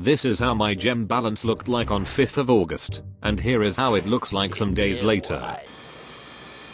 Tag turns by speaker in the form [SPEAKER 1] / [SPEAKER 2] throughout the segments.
[SPEAKER 1] This is how my gem balance looked like on 5th of August, and here is how it looks like some days later.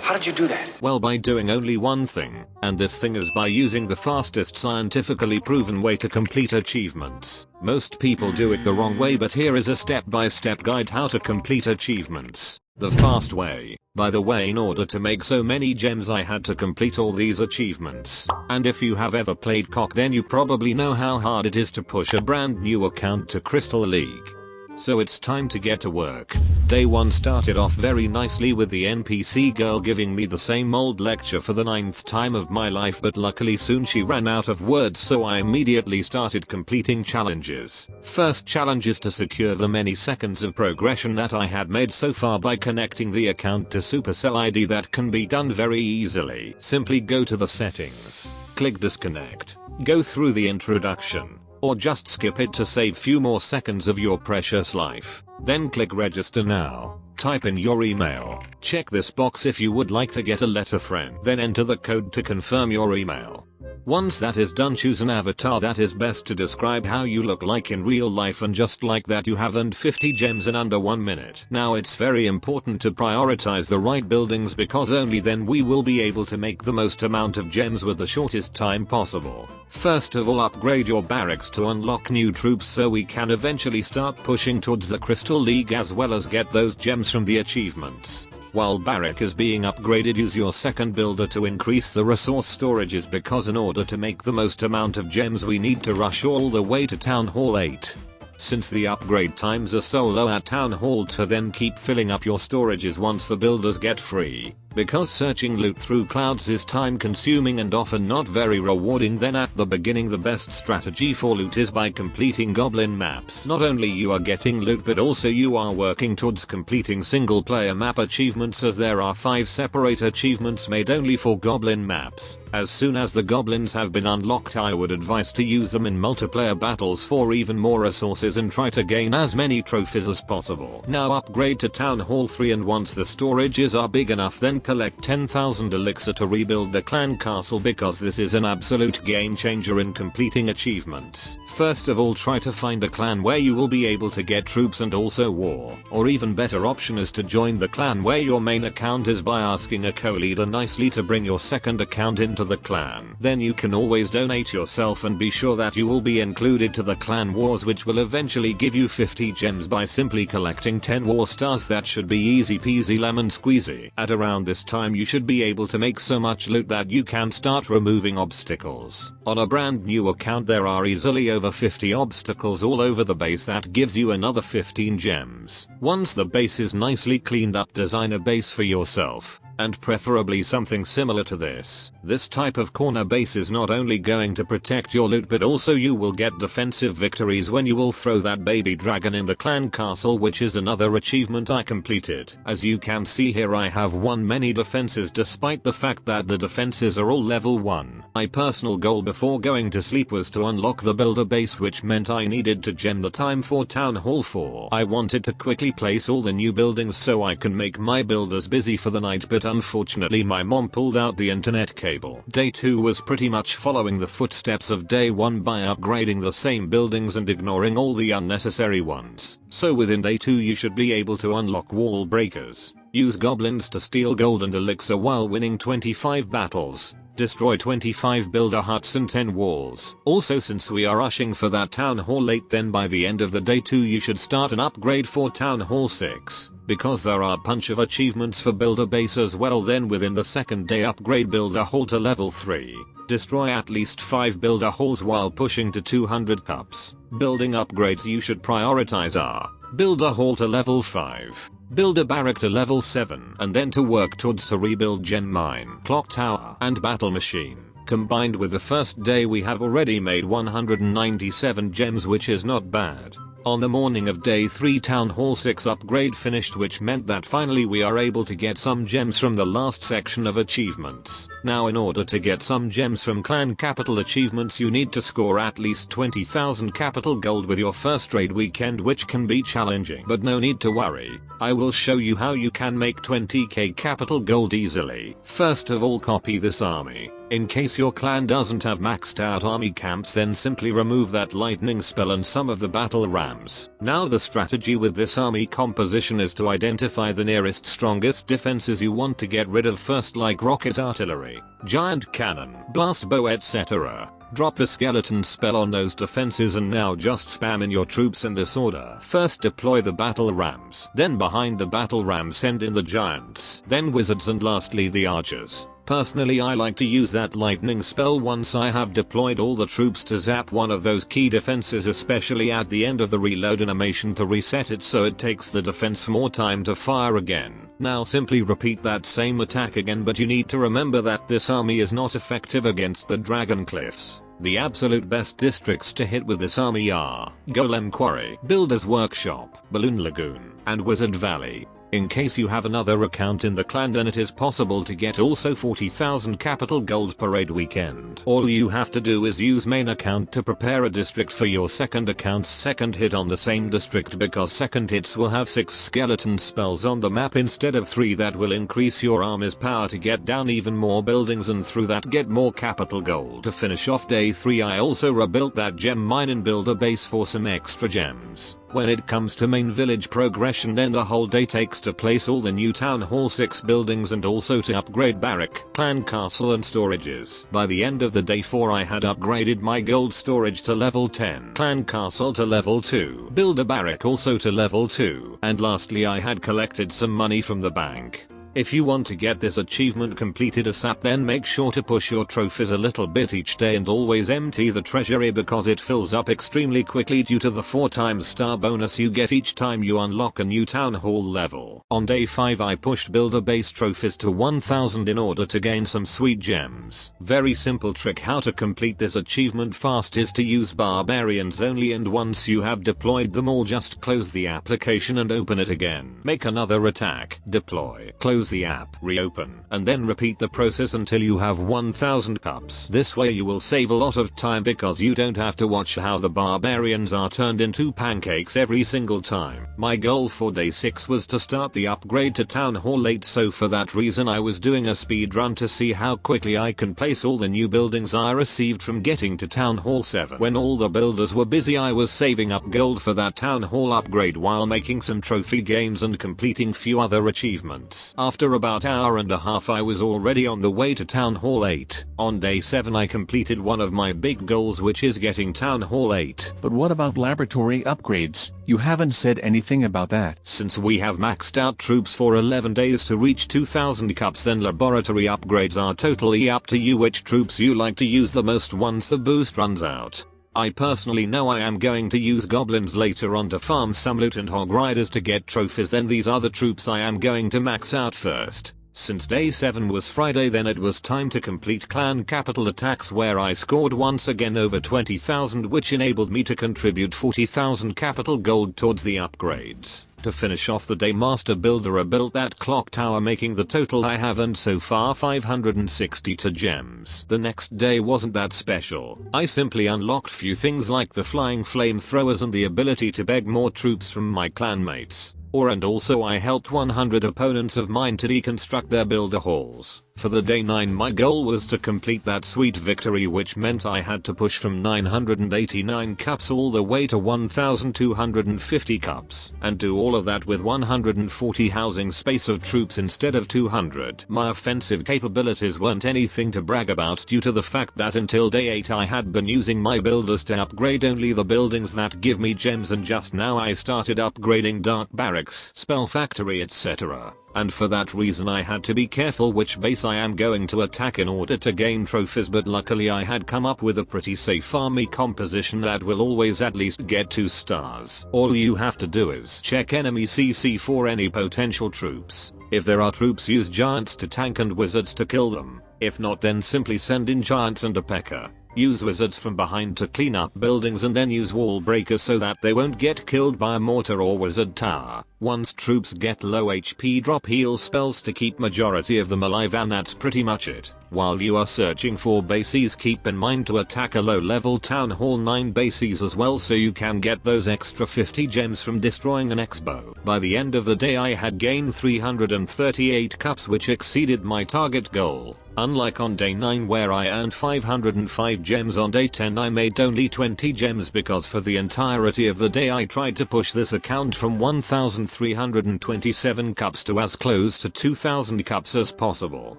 [SPEAKER 2] How did you do that?
[SPEAKER 1] Well, by doing only one thing, and this thing is by using the fastest scientifically proven way to complete achievements. Most people do it the wrong way, but here is a step-by-step guide how to complete achievements. The fast way. By the way, in order to make so many gems I had to complete all these achievements. And if you have ever played COC, then you probably know how hard it is to push a brand new account to Crystal League. So it's time to get to work. Day 1 started off very nicely with the NPC girl giving me the same old lecture for the 9th time of my life, but luckily soon she ran out of words, so I immediately started completing challenges. First challenge is to secure the many seconds of progression that I had made so far by connecting the account to Supercell ID. That can be done very easily. Simply go to the settings, click disconnect, go through the introduction, or just skip it to save few more seconds of your precious life. Then click register now. Type in your email. Check this box if you would like to get a letter friend. Then enter the code to confirm your email. Once that is done, choose an avatar that is best to describe how you look like in real life, and just like that you have earned 50 gems in under 1 minute. Now it's very important to prioritize the right buildings, because only then we will be able to make the most amount of gems with the shortest time possible. First of all, upgrade your barracks to unlock new troops so we can eventually start pushing towards the Crystal League, as well as get those gems from the achievements. While barrack is being upgraded, use your second builder to increase the resource storages, because in order to make the most amount of gems we need to rush all the way to Town Hall 8. Since the upgrade times are so low at Town Hall 2, then keep filling up your storages once the builders get free. Because searching loot through clouds is time consuming and often not very rewarding, then at the beginning the best strategy for loot is by completing goblin maps. Not only you are getting loot, but also you are working towards completing single player map achievements, as there are 5 separate achievements made only for goblin maps. As soon as the goblins have been unlocked, I would advise to use them in multiplayer battles for even more resources and try to gain as many trophies as possible. Now upgrade to Town Hall 3, and once the storages are big enough, then collect 10,000 elixir to rebuild the clan castle, because this is an absolute game changer in completing achievements. First of all, try to find a clan where you will be able to get troops and also war. Or even better option is to join the clan where your main account is by asking a co-leader nicely to bring your second account into the clan. Then you can always donate yourself and be sure that you will be included to the clan wars, which will eventually give you 50 gems by simply collecting 10 war stars. That should be easy peasy lemon squeezy. At around this time you should be able to make so much loot that you can start removing obstacles. On a brand new account there are easily over 50 obstacles all over the base. That gives you another 15 gems. Once the base is nicely cleaned up, design a base for yourself, and preferably something similar to this. This type of corner base is not only going to protect your loot, but also you will get defensive victories when you will throw that baby dragon in the clan castle, which is another achievement I completed. As you can see here, I have won many defenses despite the fact that the defenses are all level 1. My personal goal before going to sleep was to unlock the builder base, which meant I needed to gem the time for Town Hall 4. I wanted to quickly place all the new buildings so I can make my builders busy for the night, but unfortunately my mom pulled out the internet cable. Day 2 was pretty much following the footsteps of day 1 by upgrading the same buildings and ignoring all the unnecessary ones. So within day 2 you should be able to unlock wall breakers. Use goblins to steal gold and elixir while winning 25 battles. Destroy 25 builder huts and 10 walls. Also, since we are rushing for that Town Hall 8, then by the end of the day 2 you should start an upgrade for Town Hall 6. Because there are a bunch of achievements for builder base as well. Then within the second day, upgrade builder hall to level 3. Destroy at least 5 builder halls while pushing to 200 cups. Building upgrades you should prioritize are builder hall to level 5. Builder barrack to level 7, and then to work towards to rebuild gem mine, clock tower, and battle machine. Combined with the first day we have already made 197 gems, which is not bad. On the morning of day 3, Town Hall 6 upgrade finished, which meant that finally we are able to get some gems from the last section of achievements. Now in order to get some gems from clan capital achievements you need to score at least 20,000 capital gold with your first raid weekend, which can be challenging, but no need to worry. I will show you how you can make 20k capital gold easily. First of all, copy this army. In case your clan doesn't have maxed out army camps, then simply remove that lightning spell and some of the battle rams. Now the strategy with this army composition is to identify the nearest strongest defenses you want to get rid of first, like rocket artillery, giant cannon, blast bow, etc. Drop a skeleton spell on those defenses and now just spam in your troops in this order. First deploy the battle rams, then behind the battle rams send in the giants, then wizards, and lastly the archers. Personally, I like to use that lightning spell once I have deployed all the troops to zap one of those key defenses, especially at the end of the reload animation to reset it so it takes the defense more time to fire again. Now simply repeat that same attack again, but you need to remember that this army is not effective against the Dragon Cliffs. The absolute best districts to hit with this army are Golem Quarry, Builder's Workshop, Balloon Lagoon, and Wizard Valley. In case you have another account in the clan, then it is possible to get also 40,000 capital gold parade weekend. All you have to do is use main account to prepare a district for your second account's second hit on the same district, because second hits will have 6 skeleton spells on the map instead of 3 that will increase your army's power to get down even more buildings and through that get more capital gold. To finish off day 3, I also rebuilt that gem mine and builder base for some extra gems. When it comes to main village progression, then the whole day takes to place all the new Town Hall 6 buildings and also to upgrade barrack, clan castle and storages. By the end of the day 4, I had upgraded my gold storage to level 10, clan castle to level 2, builder barrack also to level 2, and lastly I had collected some money from the bank. If you want to get this achievement completed ASAP, then make sure to push your trophies a little bit each day and always empty the treasury, because it fills up extremely quickly due to the 4 times star bonus you get each time you unlock a new town hall level. On day 5 I pushed builder base trophies to 1000 in order to gain some sweet gems. Very simple trick how to complete this achievement fast is to use barbarians only, and once you have deployed them all, just close the application and open it again. Make another attack, deploy, close the app, reopen, and then repeat the process until you have 1000 cups. This way you will save a lot of time because you don't have to watch how the barbarians are turned into pancakes every single time. My goal for day 6 was to start the upgrade to Town Hall 8, so for that reason I was doing a speed run to see how quickly I can place all the new buildings I received from getting to Town Hall 7. When all the builders were busy, I was saving up gold for that Town Hall upgrade while making some trophy gains and completing few other achievements. After about hour and a half I was already on the way to Town Hall 8. On day 7 I completed one of my big goals, which is getting Town Hall 8.
[SPEAKER 3] But what about laboratory upgrades? You haven't said anything about that.
[SPEAKER 1] Since we have maxed out troops for 11 days to reach 2000 cups, then laboratory upgrades are totally up to you which troops you like to use the most once the boost runs out. I personally know I am going to use goblins later on to farm some loot and hog riders to get trophies, then these are the troops I am going to max out first. Since day 7 was Friday, then it was time to complete clan capital attacks, where I scored once again over 20,000, which enabled me to contribute 40,000 capital gold towards the upgrades. To finish off the day, Master Builder built that clock tower, making the total I have earned so far 562 gems. The next day wasn't that special. I simply unlocked few things like the flying flamethrowers and the ability to beg more troops from my clanmates. And also I helped 100 opponents of mine to deconstruct their builder halls. For the day 9 my goal was to complete that sweet victory, which meant I had to push from 989 cups all the way to 1250 cups, and do all of that with 140 housing space of troops instead of 200. My offensive capabilities weren't anything to brag about due to the fact that until day 8 I had been using my builders to upgrade only the buildings that give me gems, and just now I started upgrading dark barracks, spell factory, etc. And for that reason I had to be careful which base I am going to attack in order to gain trophies, but luckily I had come up with a pretty safe army composition that will always at least get 2 stars. All you have to do is check enemy CC for any potential troops. If there are troops, use giants to tank and wizards to kill them. If not, then simply send in giants and a P.E.K.K.A. Use wizards from behind to clean up buildings, and then use wall breakers so that they won't get killed by a mortar or wizard tower. Once troops get low HP, drop heal spells to keep majority of them alive, and that's pretty much it. While you are searching for bases, keep in mind to attack a low level Town Hall 9 bases as well so you can get those extra 50 gems from destroying an expo. By the end of the day I had gained 338 cups, which exceeded my target goal. Unlike on day 9 where I earned 505 gems, on day 10 I made only 20 gems because for the entirety of the day I tried to push this account from 1327 cups to as close to 2000 cups as possible.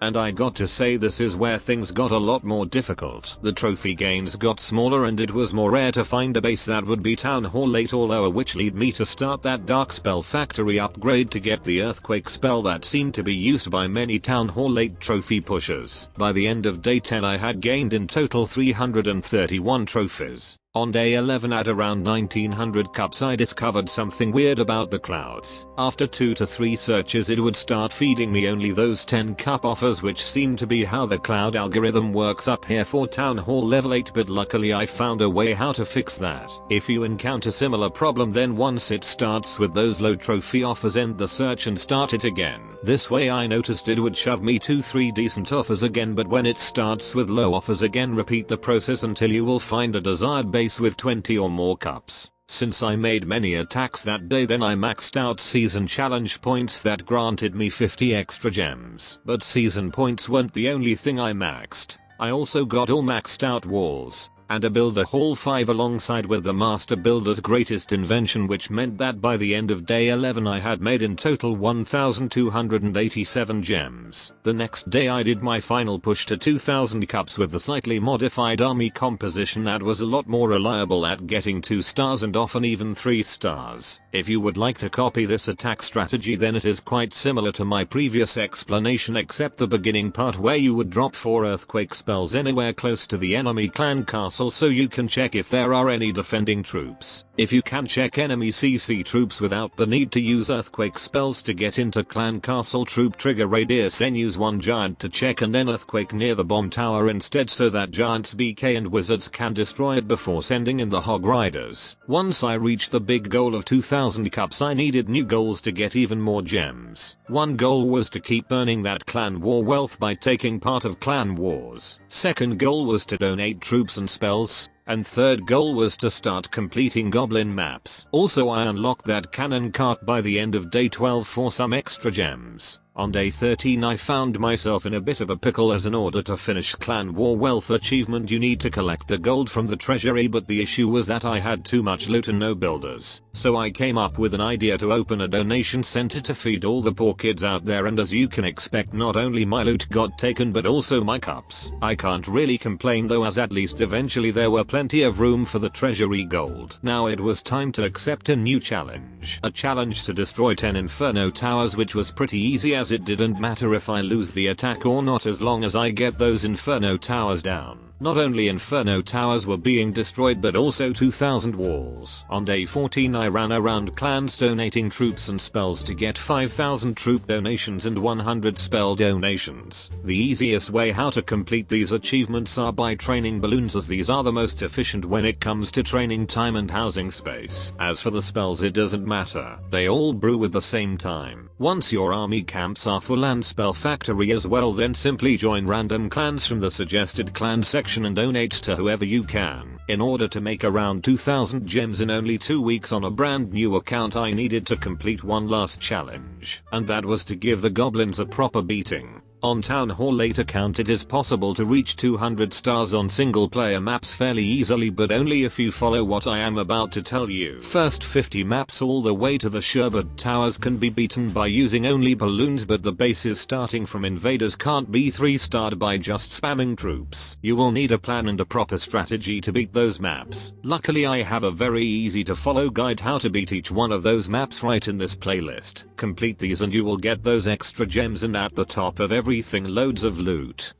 [SPEAKER 1] And I got to say, this is where things got a lot more difficult. The trophy gains got smaller and it was more rare to find a base that would be Town Hall 8 or lower, which led me to start that Dark Spell Factory upgrade to get the Earthquake spell that seemed to be used by many Town Hall 8 trophy pushers. By the end of day 10 I had gained in total 331 trophies. On day 11 at around 1900 cups I discovered something weird about the clouds. After 2 to 3 searches it would start feeding me only those 10 cup offers, which seemed to be how the cloud algorithm works up here for Town Hall level 8, but luckily I found a way how to fix that. If you encounter similar problem, then once it starts with those low trophy offers, end the search and start it again. This way I noticed it would shove me to 3 decent offers again, but when it starts with low offers again, repeat the process until you will find a desired base with 20 or more cups. Since I made many attacks that day, then I maxed out season challenge points that granted me 50 extra gems. But season points weren't the only thing I maxed. I also got all maxed out walls and a builder hall 5 alongside with the master builder's greatest invention, which meant that by the end of day 11 I had made in total 1287 gems. The next day I did my final push to 2000 cups with the slightly modified army composition that was a lot more reliable at getting 2 stars and often even 3 stars. If you would like to copy this attack strategy, then it is quite similar to my previous explanation, except the beginning part where you would drop 4 earthquake spells anywhere close to the enemy clan castle so you can check if there are any defending troops. If you can check enemy CC troops without the need to use earthquake spells to get into clan castle troop trigger radius, then use one giant to check and then earthquake near the bomb tower instead so that giants, BK and wizards can destroy it before sending in the hog riders. Once I reached the big goal of 2000 cups, I needed new goals to get even more gems. One goal was to keep earning that clan war wealth by taking part of clan wars. Second goal was to donate troops and spells. And third goal was to start completing goblin maps. Also I unlocked that cannon cart by the end of day 12 for some extra gems. On day 13 I found myself in a bit of a pickle, as in order to finish clan war wealth achievement you need to collect the gold from the treasury, but the issue was that I had too much loot and no builders. So I came up with an idea to open a donation center to feed all the poor kids out there, and as you can expect, not only my loot got taken but also my cups. I can't really complain though, as at least eventually there were plenty of room for the treasury gold. Now it was time to accept a new challenge. A challenge to destroy 10 inferno towers, which was pretty easy as it didn't matter if I lose the attack or not as long as I get those inferno towers down. Not only inferno towers were being destroyed but also 2000 walls. On day 14 I ran around clans donating troops and spells to get 5000 troop donations and 100 spell donations. The easiest way how to complete these achievements are by training balloons, as these are the most efficient when it comes to training time and housing space. As for the spells, it doesn't matter. They all brew with the same time. Once your army camps are full and spell factory as well, then simply join random clans from the suggested clan section and donate to whoever you can. In order to make around 2000 gems in only 2 weeks on a brand new account, I needed to complete one last challenge, and that was to give the goblins a proper beating. On Town Hall 8 account it is possible to reach 200 stars on single player maps fairly easily, but only if you follow what I am about to tell you. First 50 maps all the way to the Sherbet Towers can be beaten by using only balloons, but the bases starting from invaders can't be 3-starred by just spamming troops. You will need a plan and a proper strategy to beat those maps. Luckily I have a very easy to follow guide how to beat each one of those maps right in this playlist. Complete these and you will get those extra gems, and at the top of everything loads of loot.